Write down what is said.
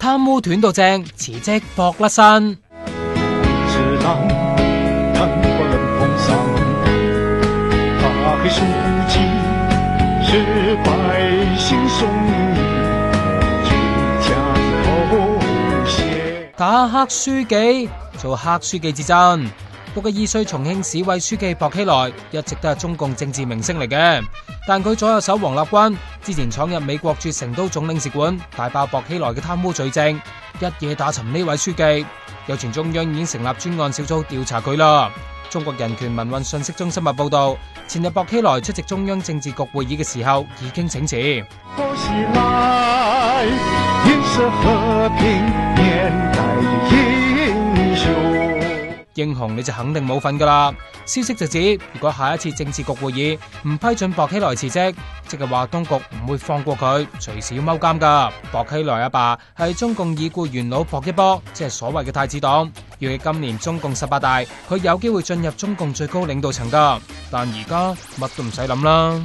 貪污斷到正，辭職搏甩身。打黑書記，做黑書記至真。62歲重慶市委書記薄熙來一直都係中共政治明星嚟嘅，但佢左右手王立軍之前闖入美國駐成都總領事館，大爆薄熙來嘅貪污罪證，一夜打沉呢位書記。有傳中央已經成立專案小組調查佢啦。中國人權民運信息中心日報道，前日薄熙來出席中央政治局會議嘅時候已經請辭。薄熙來也是和平年代的英雄。英雄你就肯定冇份噶啦！消息就指，如果下一次政治局會議唔批准薄熙來辭職，即係話當局唔會放過佢，隨時要踎監噶。薄熙來阿爸係中共已故元老薄一波，即係所謂嘅太子黨。預計今年中共18大，佢有機會進入中共最高領導層噶。但而家乜都唔使諗啦。